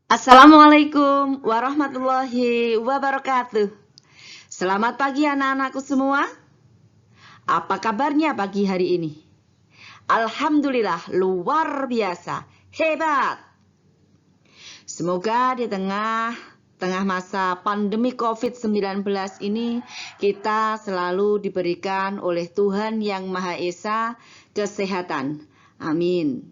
Assalamualaikum warahmatullahi wabarakatuh. Selamat pagi anak-anakku semua. Apa kabarnya pagi hari ini? Alhamdulillah luar biasa, hebat. Semoga di tengah masa pandemi COVID-19 ini kita selalu diberikan oleh Tuhan Yang Maha Esa kesehatan. Amin.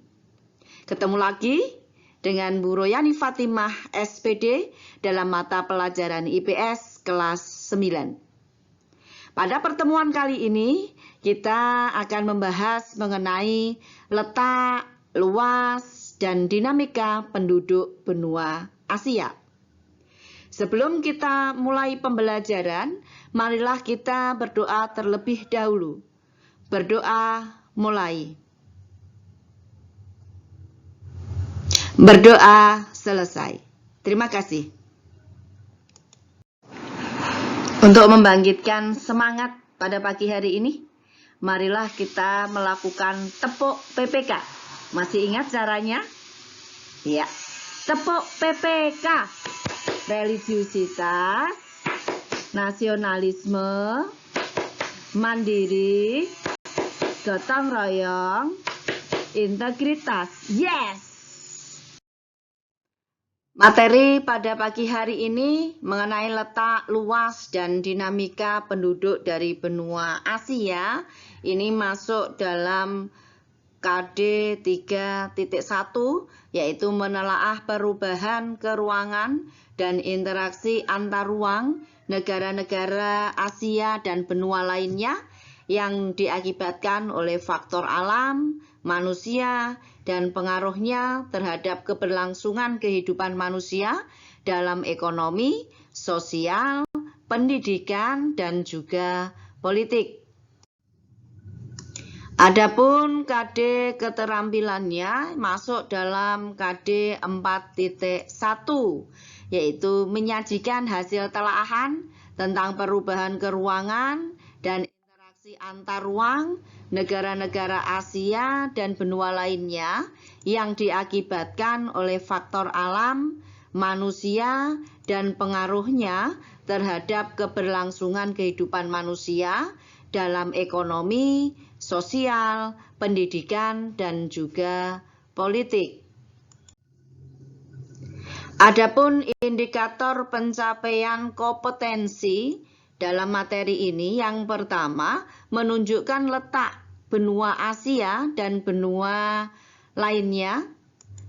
Ketemu lagi dengan Bu Royani Fatimah SPD dalam mata pelajaran IPS kelas 9. Pada pertemuan kali ini kita akan membahas mengenai letak, luas, dan dinamika penduduk benua Asia. Sebelum kita mulai pembelajaran, marilah kita berdoa terlebih dahulu. Berdoa mulai. Berdoa selesai. Terima kasih. Untuk membangkitkan semangat pada pagi hari ini, marilah kita melakukan tepuk PPK. Masih ingat caranya? Ya, tepuk PPK. Religiusitas, nasionalisme, mandiri, gotong royong, integritas. Yes! Materi pada pagi hari ini mengenai letak, luas, dan dinamika penduduk dari benua Asia. Ini masuk dalam KD 3.1, yaitu menelaah perubahan keruangan dan interaksi antar ruang negara-negara Asia dan benua lainnya yang diakibatkan oleh faktor alam, manusia, dan pengaruhnya terhadap keberlangsungan kehidupan manusia dalam ekonomi, sosial, pendidikan, dan juga politik. Adapun KD keterampilannya masuk dalam KD 4.1, yaitu menyajikan hasil telaahan tentang perubahan keruangan dan interaksi antar ruang negara-negara Asia dan benua lainnya yang diakibatkan oleh faktor alam, manusia, dan pengaruhnya terhadap keberlangsungan kehidupan manusia dalam ekonomi, sosial, pendidikan, dan juga politik. Adapun indikator pencapaian kompetensi dalam materi ini, yang pertama menunjukkan letak benua Asia dan benua lainnya,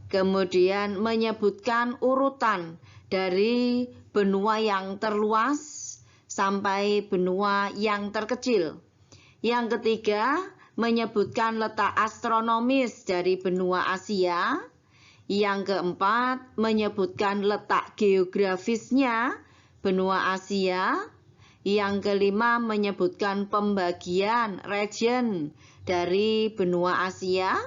kemudian menyebutkan urutan dari benua yang terluas sampai benua yang terkecil. Yang ketiga, menyebutkan letak astronomis dari benua Asia. Yang keempat, menyebutkan letak geografisnya benua Asia. Yang kelima, menyebutkan pembagian region dari benua Asia,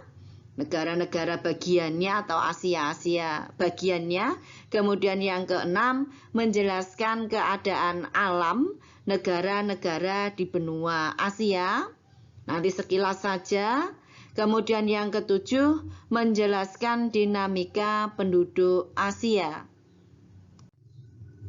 negara-negara bagiannya atau Asia-Asia bagiannya. Kemudian yang keenam, menjelaskan keadaan alam negara-negara di benua Asia. Nanti sekilas saja. Kemudian yang ketujuh, menjelaskan dinamika penduduk Asia.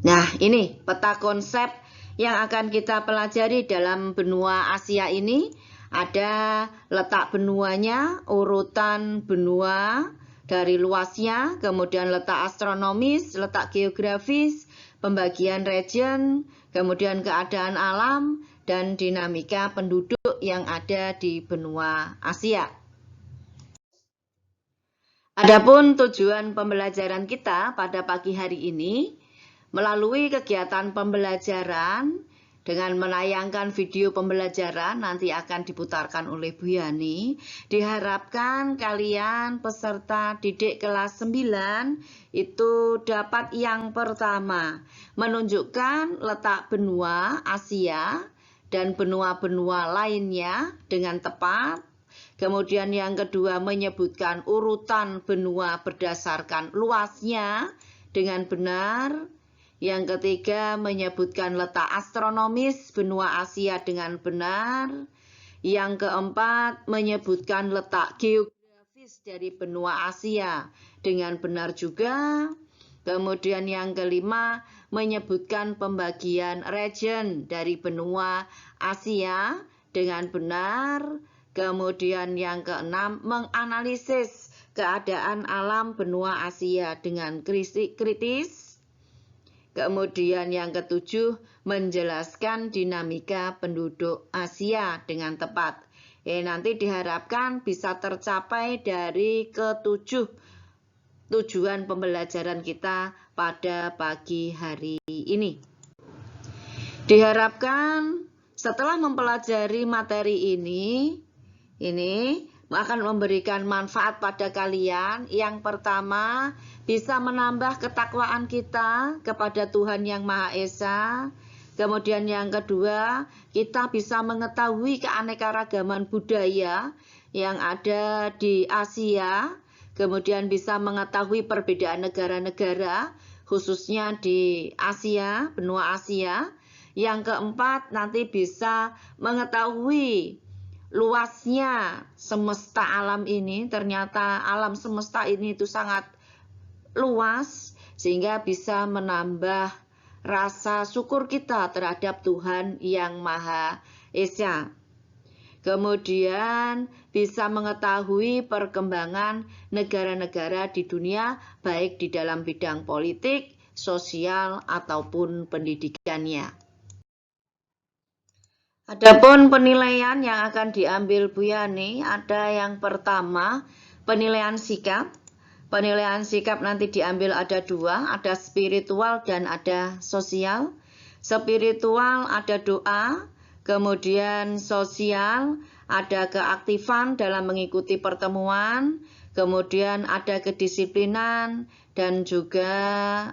Nah, ini peta konsep yang akan kita pelajari dalam benua Asia ini. Ada letak benuanya, urutan benua dari luasnya, kemudian letak astronomis, letak geografis, pembagian region, kemudian keadaan alam, dan dinamika penduduk yang ada di benua Asia. Adapun tujuan pembelajaran kita pada pagi hari ini, melalui kegiatan pembelajaran dengan menayangkan video pembelajaran nanti akan diputarkan oleh Bu Yani, diharapkan kalian peserta didik kelas 9 itu dapat yang pertama menunjukkan letak benua Asia dan benua-benua lainnya dengan tepat. Kemudian yang kedua menyebutkan urutan benua berdasarkan luasnya dengan benar. Yang ketiga menyebutkan letak astronomis benua Asia dengan benar. Yang keempat menyebutkan letak geografis dari benua Asia dengan benar juga. Kemudian yang kelima, menyebutkan pembagian region dari benua Asia dengan benar. Kemudian yang keenam, menganalisis keadaan alam benua Asia dengan kritis. Kemudian yang ketujuh, menjelaskan dinamika penduduk Asia dengan tepat. Nanti diharapkan bisa tercapai dari ketujuh tujuan pembelajaran kita pada pagi hari ini. Diharapkan setelah mempelajari materi ini akan memberikan manfaat pada kalian. Yang pertama, bisa menambah ketakwaan kita kepada Tuhan Yang Maha Esa. Kemudian yang kedua, kita bisa mengetahui keanekaragaman budaya yang ada di Asia. Kemudian bisa mengetahui perbedaan negara-negara, khususnya di Asia, benua Asia. Yang keempat, nanti bisa mengetahui luasnya semesta alam ini. Ternyata alam semesta ini itu sangat luas, sehingga bisa menambah rasa syukur kita terhadap Tuhan Yang Maha Esa. Kemudian bisa mengetahui perkembangan negara-negara di dunia, baik di dalam bidang politik, sosial, ataupun pendidikannya. Adapun penilaian yang akan diambil Bu Yani, ada yang pertama, penilaian sikap. Penilaian sikap nanti diambil ada dua, ada spiritual dan ada sosial. Spiritual ada doa, kemudian sosial ada keaktifan dalam mengikuti pertemuan, kemudian ada kedisiplinan, dan juga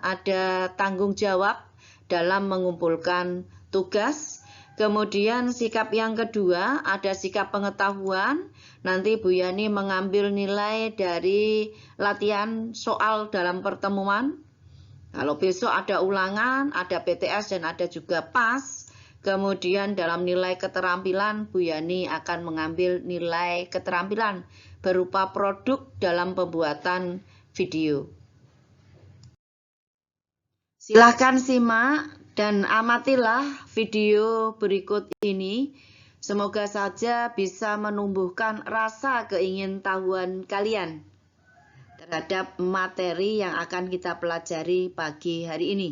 ada tanggung jawab dalam mengumpulkan tugas. Kemudian sikap yang kedua ada sikap pengetahuan. Nanti Bu Yani mengambil nilai dari latihan soal dalam pertemuan. Kalau besok ada ulangan, ada PTS dan ada juga PAS. Kemudian dalam nilai keterampilan, Bu Yani akan mengambil nilai keterampilan berupa produk dalam pembuatan video. Silahkan simak dan amatilah video berikut ini. Semoga saja bisa menumbuhkan rasa keingintahuan kalian terhadap materi yang akan kita pelajari pagi hari ini.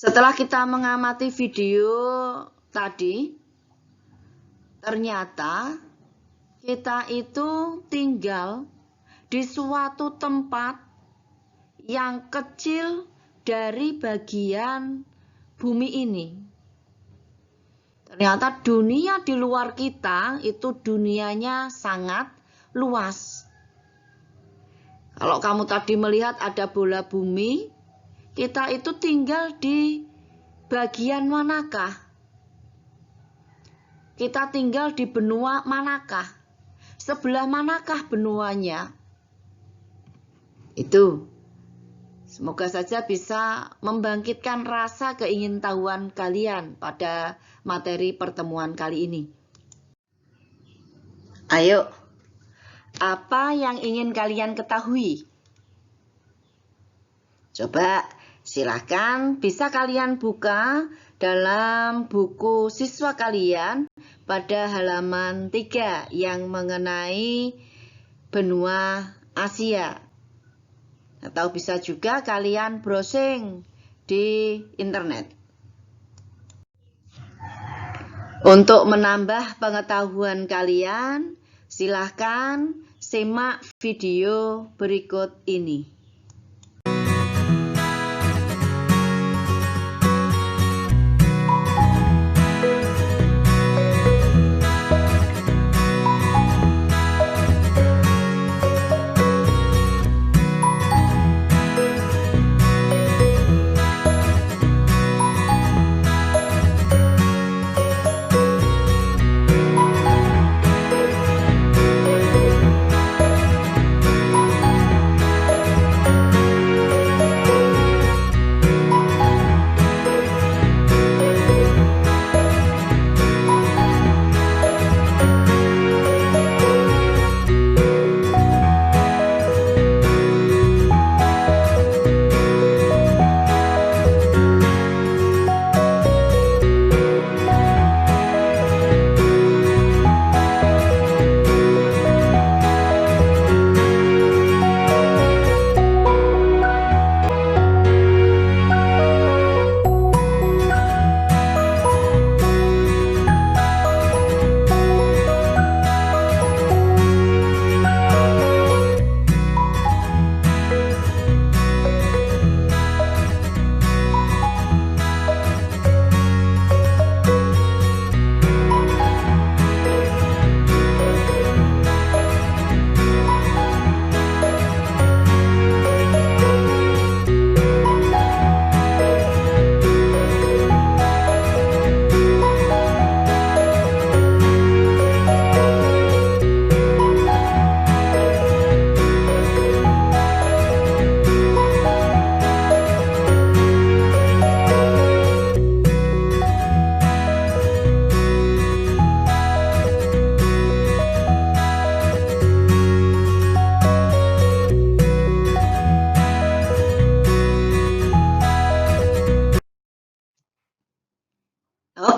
Setelah kita mengamati video tadi, ternyata kita itu tinggal di suatu tempat yang kecil dari bagian bumi ini. Ternyata dunia di luar kita itu dunianya sangat luas. Kalau kamu tadi melihat ada bola bumi, kita itu tinggal di bagian manakah? Kita tinggal di benua manakah? Sebelah manakah benuanya? Itu. Semoga saja bisa membangkitkan rasa keingintahuan kalian pada materi pertemuan kali ini. Ayo, apa yang ingin kalian ketahui? Coba silakan bisa kalian buka dalam buku siswa kalian pada halaman 3 yang mengenai benua Asia. Atau bisa juga kalian browsing di internet. Untuk menambah pengetahuan kalian, silahkan simak video berikut ini.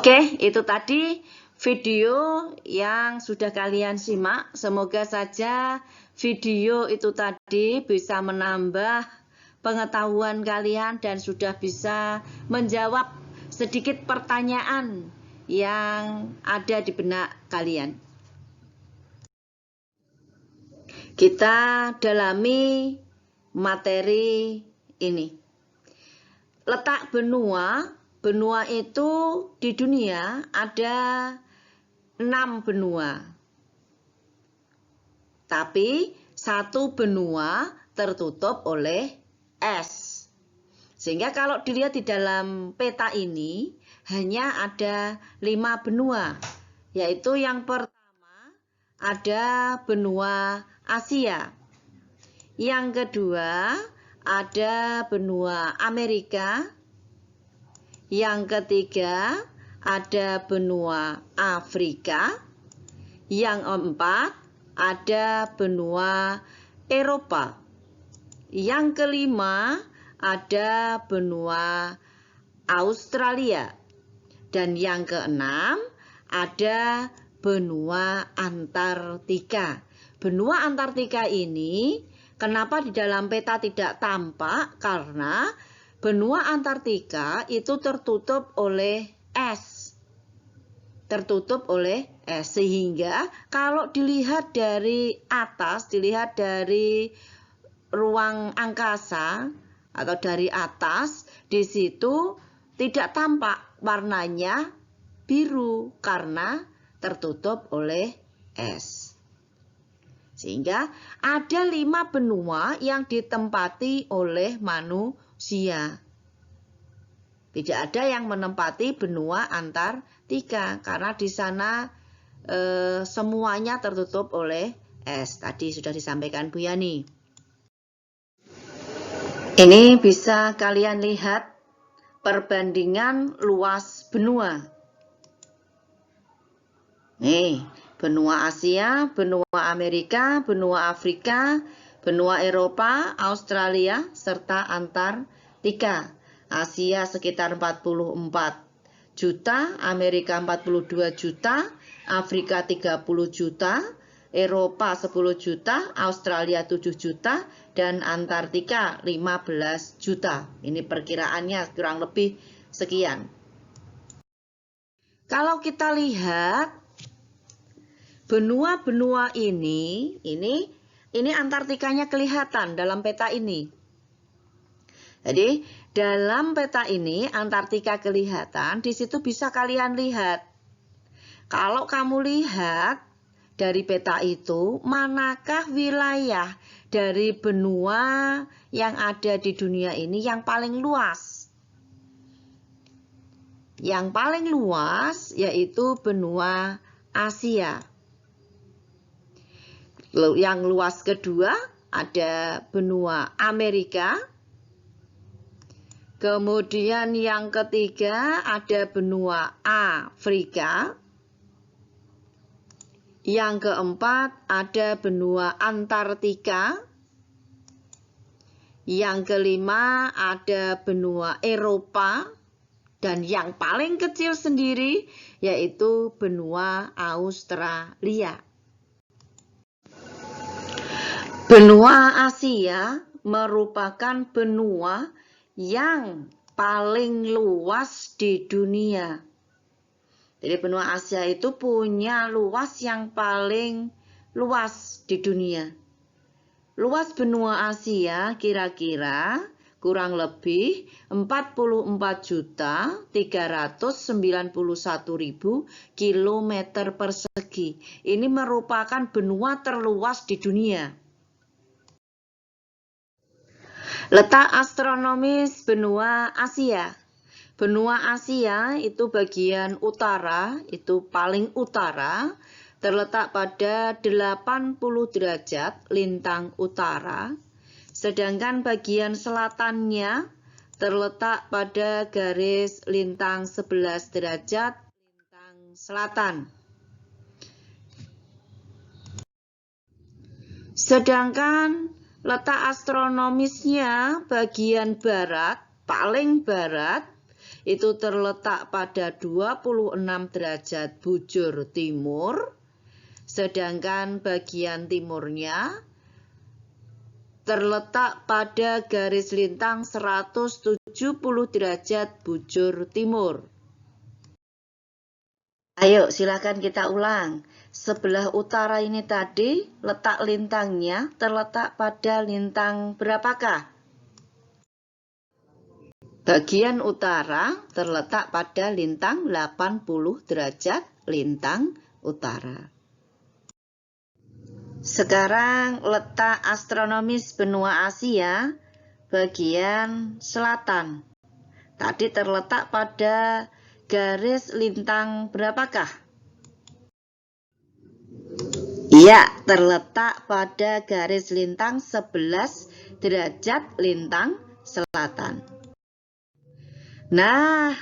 Oke, itu tadi video yang sudah kalian simak. Semoga saja video itu tadi bisa menambah pengetahuan kalian dan sudah bisa menjawab sedikit pertanyaan yang ada di benak kalian. Kita dalami materi ini. Letak benua. Benua itu di dunia ada 6 benua. Tapi satu benua tertutup oleh es. Sehingga kalau dilihat di dalam peta ini hanya ada 5 benua. Yaitu yang pertama ada benua Asia. Yang kedua ada benua Amerika. Yang ketiga ada benua Afrika. Yang keempat ada benua Eropa. Yang kelima ada benua Australia. Dan yang keenam ada benua Antartika. Benua Antartika ini kenapa di dalam peta tidak tampak? Karena benua Antartika itu tertutup oleh es. Tertutup oleh es. Sehingga kalau dilihat dari atas, dilihat dari ruang angkasa atau dari atas, di situ tidak tampak warnanya biru karena tertutup oleh es. Sehingga ada 5 benua yang ditempati oleh manusia. Tidak ada yang menempati benua Antartika karena di sana semuanya tertutup oleh es. Tadi sudah disampaikan Bu Yani. Ini bisa kalian lihat perbandingan luas benua. Nih, benua Asia, benua Amerika, benua Afrika, benua Eropa, Australia, serta Antartika. Asia sekitar 44 juta, Amerika 42 juta, Afrika 30 juta, Eropa 10 juta, Australia 7 juta, dan Antartika 15 juta. Ini perkiraannya kurang lebih sekian. Kalau kita lihat benua-benua ini Antartikanya kelihatan dalam peta ini. Jadi dalam peta ini Antartika kelihatan, di situ bisa kalian lihat. Kalau kamu lihat dari peta itu, manakah wilayah dari benua yang ada di dunia ini yang paling luas? Yang paling luas yaitu benua Asia. Yang luas kedua ada benua Amerika. Kemudian yang ketiga ada benua Afrika. Yang keempat ada benua Antartika. Yang kelima ada benua Eropa. Dan yang paling kecil sendiri yaitu benua Australia. Benua Asia merupakan benua yang paling luas di dunia. Jadi benua Asia itu punya luas yang paling luas di dunia. Luas benua Asia kira-kira kurang lebih 44.391.000 km persegi. Ini merupakan benua terluas di dunia. Letak astronomis benua Asia. Benua Asia itu bagian utara, itu paling utara, terletak pada 80 derajat lintang utara. Sedangkan bagian selatannya terletak pada garis lintang 11 derajat lintang selatan. Sedangkan letak astronomisnya bagian barat, paling barat, itu terletak pada 26 derajat bujur timur, sedangkan bagian timurnya terletak pada garis lintang 170 derajat bujur timur. Ayo, silakan kita ulang. Sebelah utara ini tadi, letak lintangnya terletak pada lintang berapakah? Bagian utara terletak pada lintang 80 derajat lintang utara. Sekarang letak astronomis benua Asia bagian selatan. Tadi terletak pada garis lintang berapakah? Iya, terletak pada garis lintang 11 derajat lintang selatan. Nah,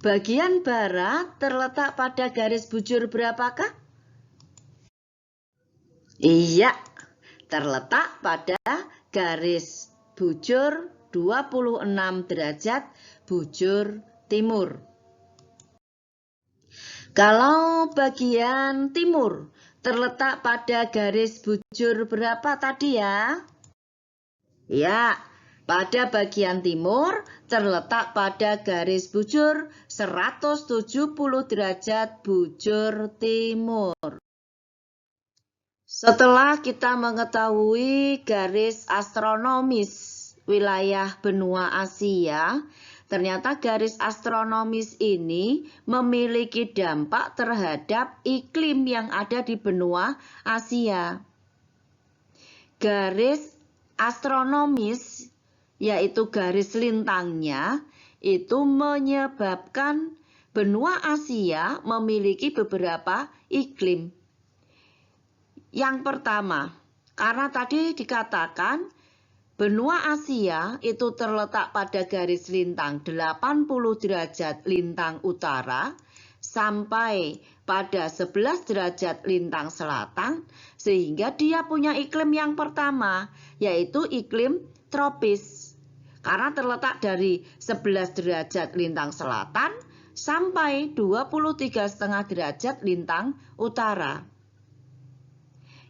bagian barat terletak pada garis bujur berapakah? Iya, terletak pada garis bujur 26 derajat bujur timur. Kalau bagian timur terletak pada garis bujur berapa tadi ya? Ya, pada bagian timur terletak pada garis bujur 170 derajat bujur timur. Setelah kita mengetahui garis astronomis wilayah benua Asia, ternyata garis astronomis ini memiliki dampak terhadap iklim yang ada di benua Asia. Garis astronomis, yaitu garis lintangnya, itu menyebabkan benua Asia memiliki beberapa iklim. Yang pertama, karena tadi dikatakan benua Asia itu terletak pada garis lintang 80 derajat lintang utara sampai pada 11 derajat lintang selatan, sehingga dia punya iklim yang pertama, yaitu iklim tropis. Karena terletak dari 11 derajat lintang selatan sampai 23,5 derajat lintang utara.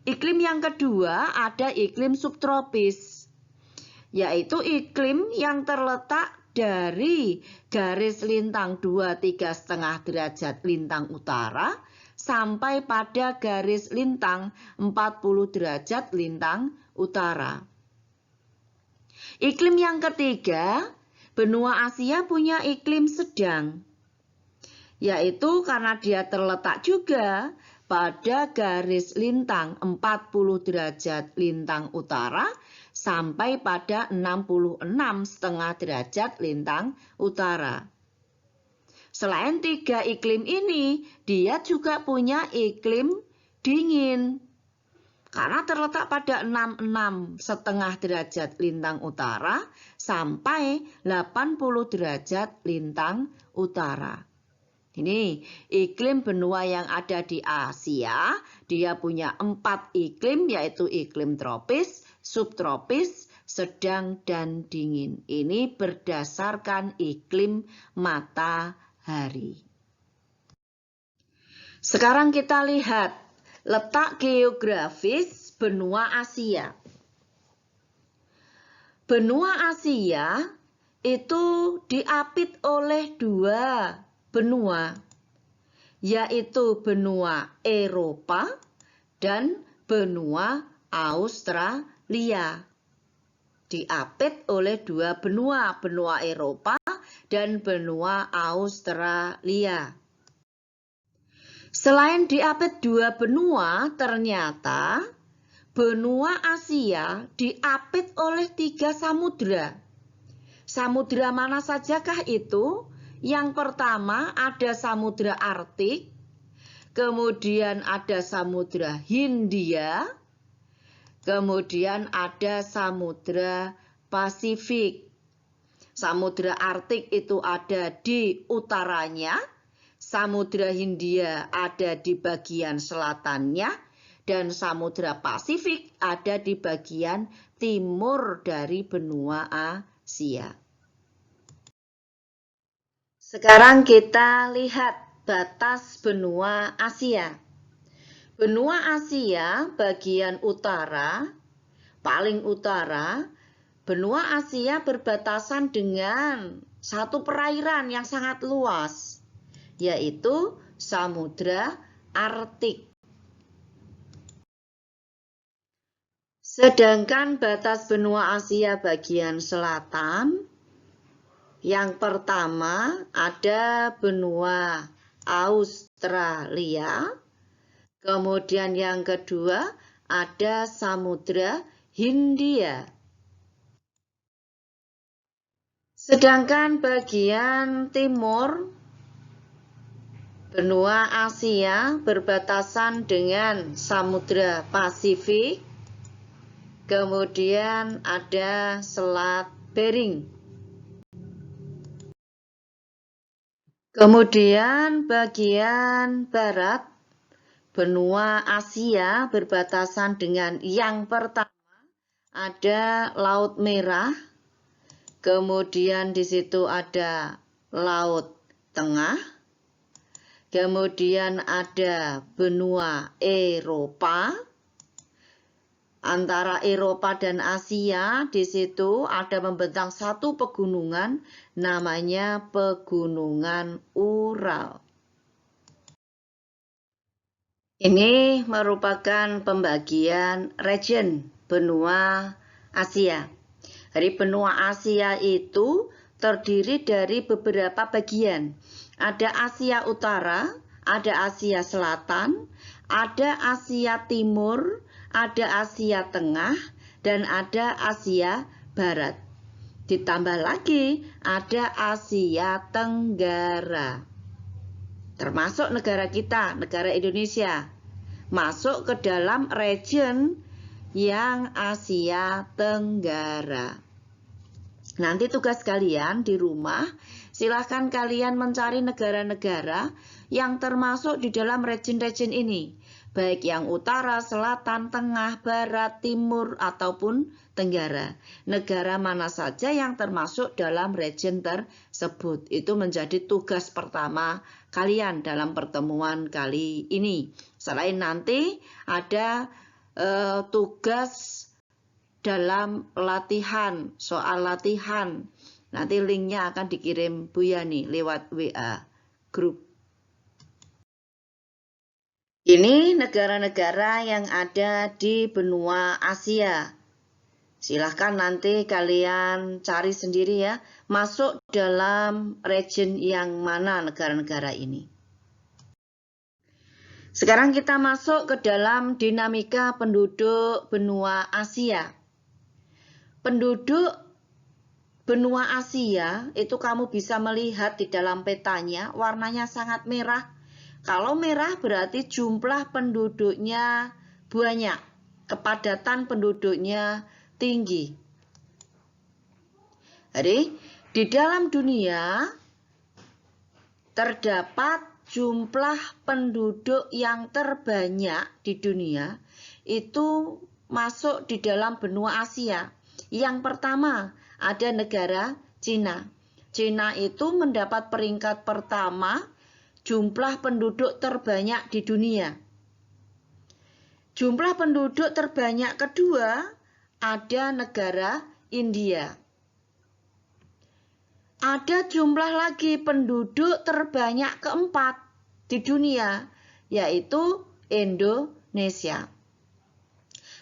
Iklim yang kedua ada iklim subtropis, yaitu iklim yang terletak dari garis lintang 23,5 derajat lintang utara sampai pada garis lintang 40 derajat lintang utara. Iklim yang ketiga, benua Asia punya iklim sedang, yaitu karena dia terletak juga pada garis lintang 40 derajat lintang utara sampai pada 66,5 derajat lintang utara. Selain tiga iklim ini, dia juga punya iklim dingin. Karena terletak pada 66,5 derajat lintang utara sampai 80 derajat lintang utara. Ini iklim benua yang ada di Asia, dia punya 4 iklim, yaitu iklim tropis, subtropis, sedang, dan dingin. Ini berdasarkan iklim matahari. Sekarang kita lihat letak geografis benua Asia. Benua Asia itu diapit oleh 2 benua, yaitu benua Eropa dan benua Australia. Diapit oleh 2 benua, benua Eropa dan benua Australia. Selain diapit 2 benua, ternyata benua Asia diapit oleh 3 samudra. Samudra mana sajakah itu? Yang pertama ada Samudra Arktik, kemudian ada Samudra Hindia, kemudian ada Samudra Pasifik. Samudra Arktik itu ada di utaranya, Samudra Hindia ada di bagian selatannya, dan Samudra Pasifik ada di bagian timur dari benua Asia. Sekarang kita lihat batas benua Asia. Benua Asia bagian utara, paling utara, benua Asia berbatasan dengan satu perairan yang sangat luas, yaitu Samudra Arktik. Sedangkan batas benua Asia bagian selatan, yang pertama ada benua Australia, kemudian yang kedua ada Samudra Hindia. Sedangkan bagian timur benua Asia berbatasan dengan Samudra Pasifik, kemudian ada Selat Bering. Kemudian bagian barat benua Asia berbatasan dengan yang pertama ada Laut Merah, kemudian di situ ada Laut Tengah, kemudian ada benua Eropa. Antara Eropa dan Asia di situ ada membentang satu pegunungan namanya Pegunungan Ural. Ini merupakan pembagian region benua Asia. Jadi benua Asia itu terdiri dari beberapa bagian. Ada Asia Utara, ada Asia Selatan, ada Asia Timur, ada Asia Tengah, dan ada Asia Barat. Ditambah lagi ada Asia Tenggara. Termasuk negara kita, negara Indonesia. Masuk ke dalam region yang Asia Tenggara. Nanti tugas kalian di rumah, silahkan kalian mencari negara-negara yang termasuk di dalam region-region ini. Baik yang utara, selatan, tengah, barat, timur, ataupun tenggara. Negara mana saja yang termasuk dalam region tersebut. Itu menjadi tugas pertama kalian dalam pertemuan kali ini. Selain nanti ada tugas dalam latihan, soal latihan. Nanti linknya akan dikirim Bu Yani lewat WA grup. Ini negara-negara yang ada di benua Asia. Silahkan nanti kalian cari sendiri ya, masuk dalam region yang mana negara-negara ini. Sekarang kita masuk ke dalam dinamika penduduk benua Asia. Penduduk benua Asia itu kamu bisa melihat di dalam petanya, warnanya sangat merah. Kalau merah berarti jumlah penduduknya banyak, kepadatan penduduknya tinggi. Jadi, di dalam dunia terdapat jumlah penduduk yang terbanyak di dunia itu masuk di dalam benua Asia. Yang pertama ada negara Cina. Cina itu mendapat peringkat pertama jumlah penduduk terbanyak di dunia. Jumlah penduduk terbanyak kedua ada negara India. Ada jumlah lagi penduduk terbanyak keempat di dunia, yaitu Indonesia.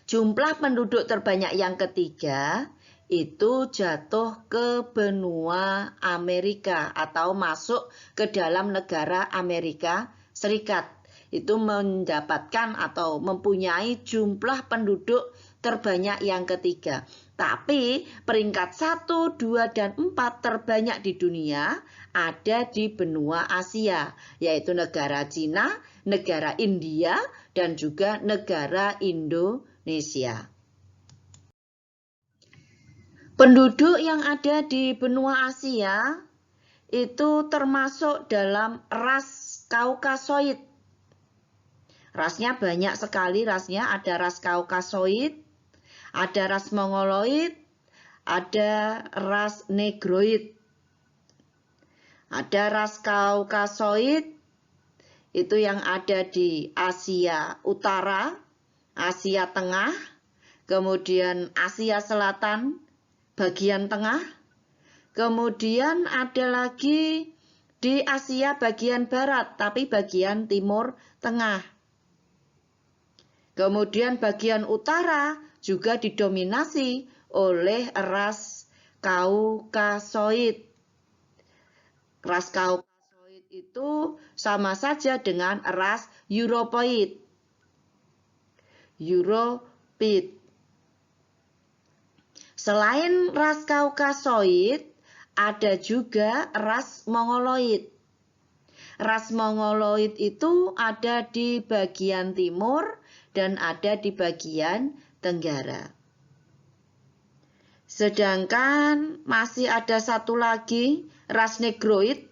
Jumlah penduduk terbanyak yang ketiga itu jatuh ke benua Amerika atau masuk ke dalam negara Amerika Serikat. Itu mendapatkan atau mempunyai jumlah penduduk terbanyak yang ketiga. Tapi peringkat 1, 2, dan 4 terbanyak di dunia ada di benua Asia, yaitu negara Cina, negara India, dan juga negara Indonesia. Penduduk yang ada di benua Asia itu termasuk dalam ras Kaukasoid. Rasnya banyak sekali rasnya, ada ras Kaukasoid, ada ras Mongoloid, ada ras Negroid. Ada ras Kaukasoid, itu yang ada di Asia Utara, Asia Tengah, kemudian Asia Selatan, bagian tengah. Kemudian ada lagi di Asia bagian barat, tapi bagian timur tengah. Kemudian bagian utara juga didominasi oleh ras Kaukasoid. Ras Kaukasoid itu sama saja dengan ras Europoid. Selain ras Kaukasoid, ada juga ras Mongoloid. Ras Mongoloid itu ada di bagian timur dan ada di bagian tenggara. Sedangkan masih ada satu lagi, ras Negroid.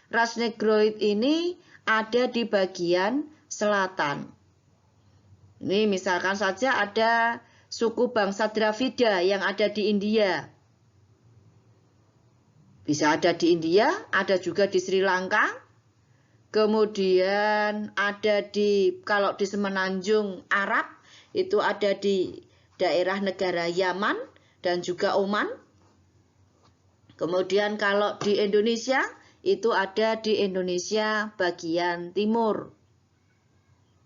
Ras Negroid ini ada di bagian selatan. Ini misalkan saja ada suku bangsa Dravida yang ada di India. Bisa ada di India, ada juga di Sri Lanka. Kemudian ada kalau di semenanjung Arab, itu ada di daerah negara Yaman dan juga Oman. Kemudian kalau di Indonesia, itu ada di Indonesia bagian timur.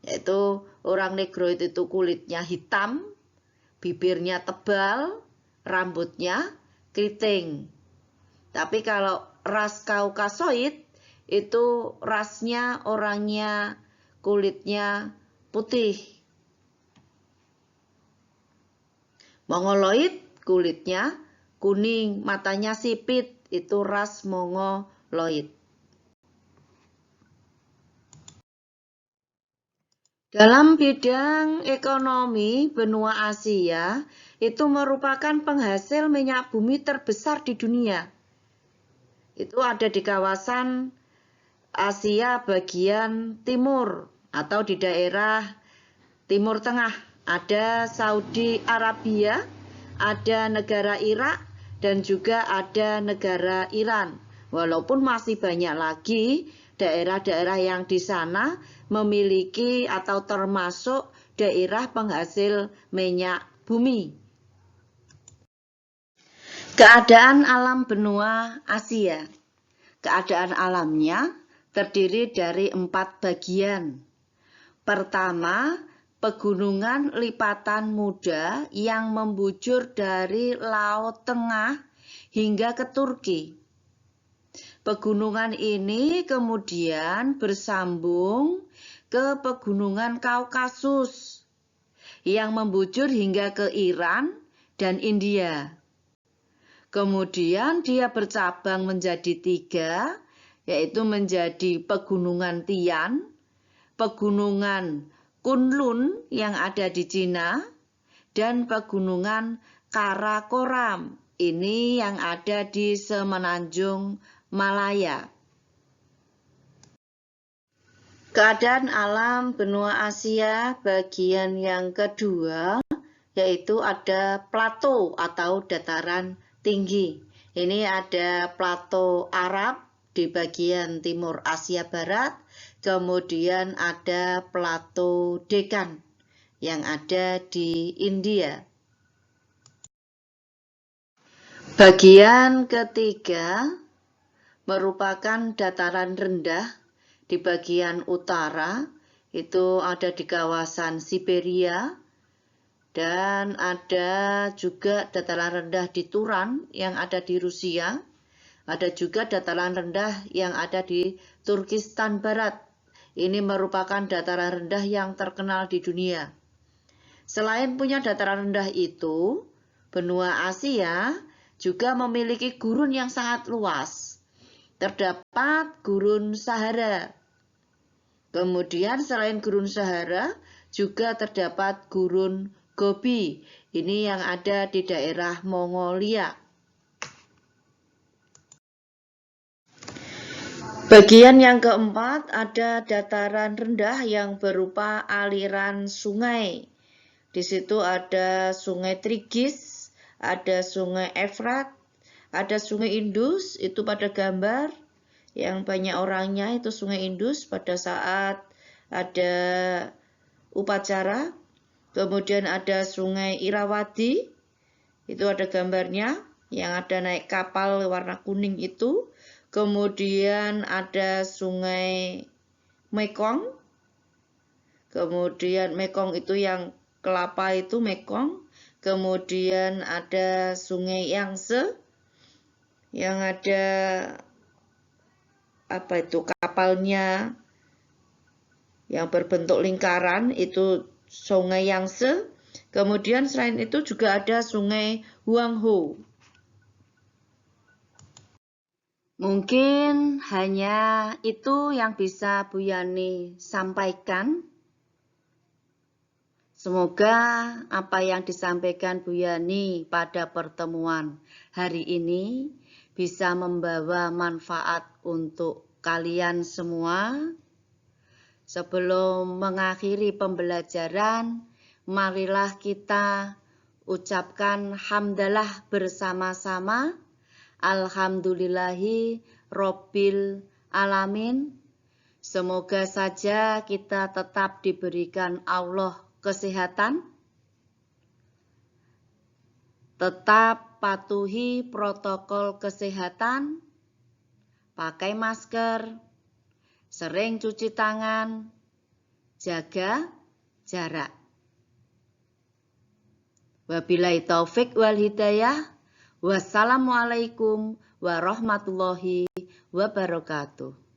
Yaitu orang Negroid itu kulitnya hitam, bibirnya tebal, rambutnya keriting. Tapi kalau ras Kaukasoid, itu rasnya orangnya kulitnya putih. Mongoloid kulitnya kuning, matanya sipit, itu ras Mongoloid. Dalam bidang ekonomi, benua Asia itu merupakan penghasil minyak bumi terbesar di dunia. Itu ada di kawasan Asia bagian timur atau di daerah Timur Tengah. Ada Saudi Arabia, ada negara Irak, dan juga ada negara Iran. Walaupun masih banyak lagi daerah-daerah yang di sana memiliki atau termasuk daerah penghasil minyak bumi. Keadaan alam benua Asia. Keadaan alamnya terdiri dari 4 bagian. Pertama, pegunungan lipatan muda yang membujur dari Laut Tengah hingga ke Turki. Pegunungan ini kemudian bersambung ke pegunungan Kaukasus yang membujur hingga ke Iran dan India. Kemudian dia bercabang menjadi 3, yaitu menjadi pegunungan Tian, pegunungan Kunlun yang ada di Cina, dan pegunungan Karakoram, ini yang ada di semenanjung Malaya. Keadaan alam benua Asia bagian yang kedua, yaitu ada plato atau dataran tinggi. Ini ada plato Arab di bagian timur Asia Barat, kemudian ada plato Dekan yang ada di India. Bagian ketiga merupakan dataran rendah di bagian utara, itu ada di kawasan Siberia, dan ada juga dataran rendah di Turan yang ada di Rusia. Ada juga dataran rendah yang ada di Turkistan Barat. Ini merupakan dataran rendah yang terkenal di dunia. Selain punya dataran rendah itu, benua Asia juga memiliki gurun yang sangat luas. Terdapat gurun Sahara. Kemudian selain gurun Sahara, juga terdapat gurun Gobi. Ini yang ada di daerah Mongolia. Bagian yang keempat ada dataran rendah yang berupa aliran sungai. Di situ ada sungai Tigris, ada sungai Efrat, ada sungai Indus, itu pada gambar. yang banyak orangnya, itu Sungai Indus pada saat ada upacara. Kemudian ada Sungai Irawadi, itu ada gambarnya, yang ada naik kapal warna kuning itu. Kemudian ada Sungai Mekong. Kemudian Mekong itu yang kelapa itu Mekong. Kemudian ada Sungai Yangtze yang ada apa itu kapalnya yang berbentuk lingkaran, itu Sungai Yangtze. Kemudian selain itu juga ada Sungai Huanghe. Mungkin hanya itu yang bisa Bu Yani sampaikan. Semoga apa yang disampaikan Bu Yani pada pertemuan hari ini bisa membawa manfaat untuk kalian semua. Sebelum mengakhiri pembelajaran, marilah kita ucapkan hamdalah bersama-sama. Alhamdulillahi Robbil Alamin. Semoga saja kita tetap diberikan Allah kesehatan. Tetap patuhi protokol kesehatan. Pakai masker. Sering cuci tangan. Jaga jarak. Wabillahi taufik wal hidayah. Wassalamualaikum warahmatullahi wabarakatuh.